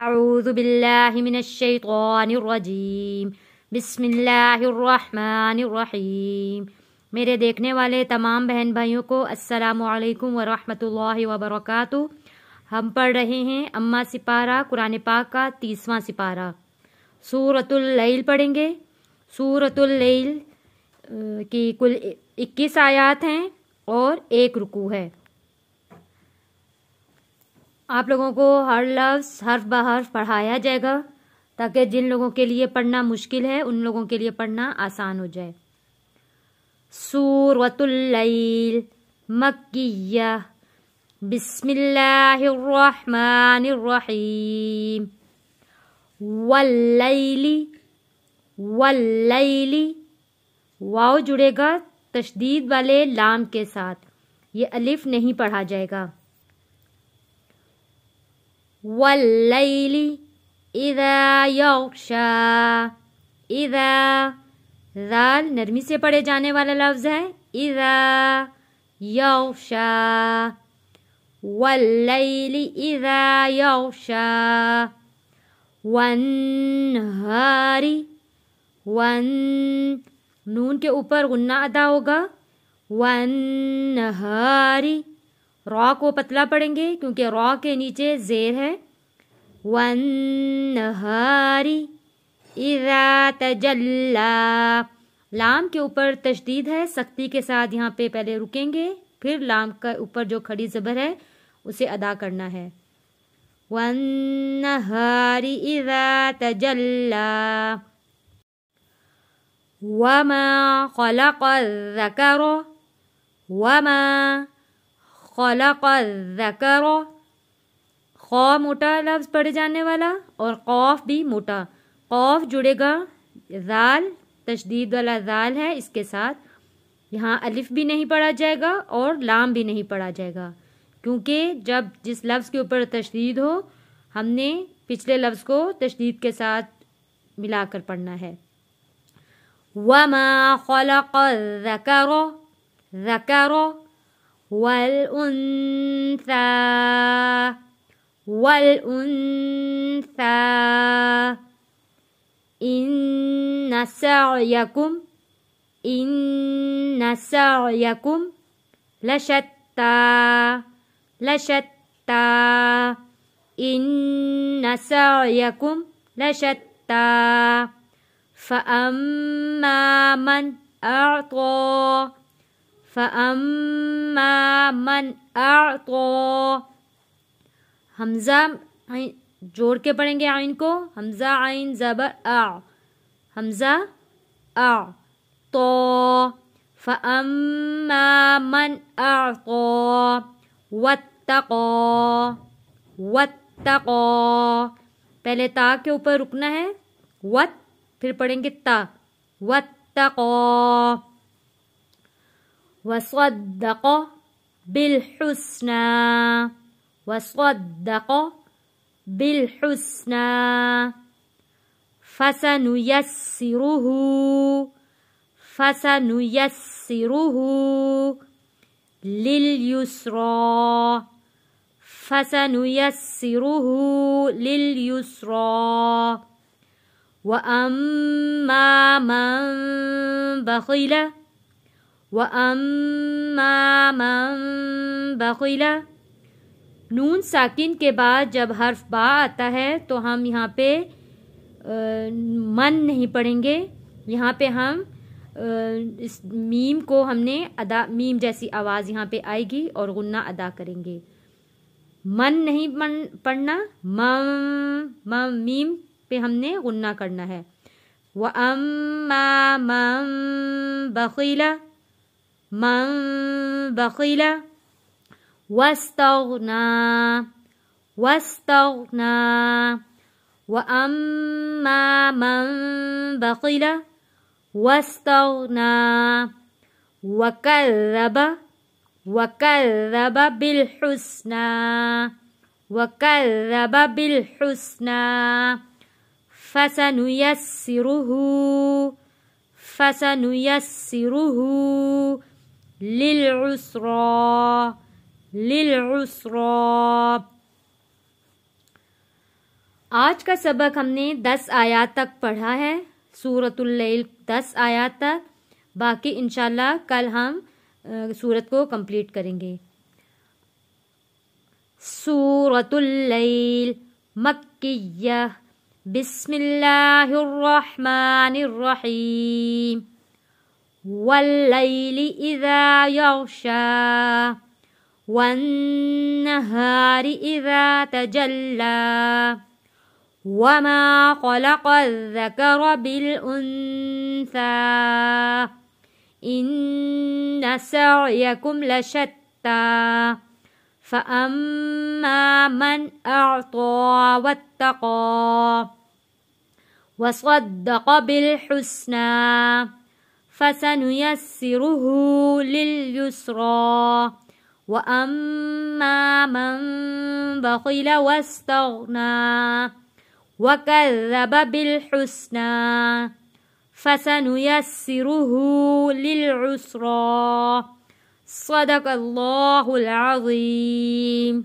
अऊज़ु बिल्लाहि मिनश्शैतानिर्रजीम बिस्मिल्लाहिर्रहमानिर्रहीम। मेरे देखने वाले तमाम बहन भाइयों को अस्सलामु अलैकुम व रहमतुल्लाहि व बरकातुहू। हम पढ़ रहे हैं अम्मा सिपारा कुरान पाक का 30वां सिपारा। सूरतुल लैल पढ़ेंगे। सूरतुल लैल की कुल 21 आयात हैं और 1 रुकू है। आप लोगों को हर लफ्ज़ हर्फ ब हर्फ पढ़ाया जाएगा ताकि जिन लोगों के लिए पढ़ना मुश्किल है उन लोगों के लिए पढ़ना आसान हो जाए। सूरतुल लैल मक्किय्या। बिस्मिल्लाहिर्रहमानिर्रहीम। वल्लैली वल्लैली वाव जुड़ेगा तशदीद वाले लाम के साथ, ये अलिफ नहीं पढ़ा जाएगा। वल्लैली इज़ा यग़शा। इज़ा ज़ाल नरमी से पढ़े जाने वाला लफ्ज़ है। इज़ा यग़शा। वल्लैली इज़ा यग़शा। वन्नहारी वन नून के ऊपर गुन्ना अदा होगा। वन्नहारी रॉ को पतला पढ़ेंगे क्योंकि रॉ के नीचे ज़ेर है। वन्नहारी इज़ा तजल्ला। लाम के ऊपर तशदीद है, सख्ती के साथ यहाँ पे पहले रुकेंगे, फिर लाम का ऊपर जो खड़ी ज़बर है उसे अदा करना है। वन्नहारी इज़ा तजल्ला। वमा खलक़ज़्ज़कर। वमा खलक़ज़्ज़कर। खौ मोटा लफ्ज़ पढ़े जाने वाला और कौफ भी मोटा। कौफ जुड़ेगा ज़ाल तशदीद वाला ज़ाल है, इसके साथ यहाँ अलिफ भी नहीं पढ़ा जाएगा और लाम भी नहीं पढ़ा जाएगा क्योंकि जब जिस लफ्ज़ के ऊपर तशदीद हो हमने पिछले लफ्ज़ को तशदीद के साथ मिलाकर पढ़ना है। वमा खलक़ज़्ज़कर ज़कर वल उन्सा। वल उन्सा इन्ना सअयकुम। इन्ना सअयकुम लशत्ता। लशत्ता इन्ना सअयकुम लशत्ता। फ़अम्मा मन अअता। फ़अम्मा मन अअता। हमज़ा जोड़ के पढ़ेंगे आइन को। हमज़ा आइन ज़बर आ। हमज़ा आ तो। फ़अम्मा मन अअता वत्तक़ा। वत्तक़ा पहले ता के ऊपर रुकना है। वत फिर पढ़ेंगे ता। वत्तक़ा। वसद्दक़ बिलहुस्ना। वसद्दक़ बिलहुस्ना। फसनुयस्सिरुहु। फसनुयस्सिरुहु लिलयुस्रा। फसनुयस्सिरुहु लिलयुस्रा। वअम्मा मन बख़िल। वअम्मा मन बख़िल। नून साकिन के बाद जब हर्फ बा आता है तो हम यहाँ पे मन नहीं पढ़ेंगे। यहाँ पे हम इस मीम को हमने अदा मीम जैसी आवाज़ यहाँ पे आएगी और गुन्ना अदा करेंगे। मन नहीं पढ़ना। मम मम मीम पे हमने गुन्ना करना है। वअम्मा मन बख़िल। मन बख़िल वस्तग़ना। वस्तग़ना वअम्मा मन बख़िल वस्तग़ना। वकज़्ज़ब। वकज़्ज़ब बिलहुस्ना। वकज़्ज़ब बिलहुस्ना। फसनुयस्सिरुहु। फसनुयस्सिरुहु लिलउस्रा। लिलउस्रा। آج کا سبق ہم نے 10 آیات تک پڑھا ہے، سورۃ اللیل 10 آیات تک، باقی انشاءاللہ کل ہم سورت کو کمپلیٹ کریں گے۔ سورۃ اللیل مکیہ، بسم اللہ الرحمن الرحیم، واللیل اذا یغشی، والنہار اذا تجلی، وما خلق الذکر بالانثی، ان سعیکم لشتی، فأما من أعطى واتقى وصدق بالحسنى فسنيسره لليسرى، وأما من بخل واستغنى وكذب بالحسنى فسنيسره للعسرى، صدق اللہ العظیم۔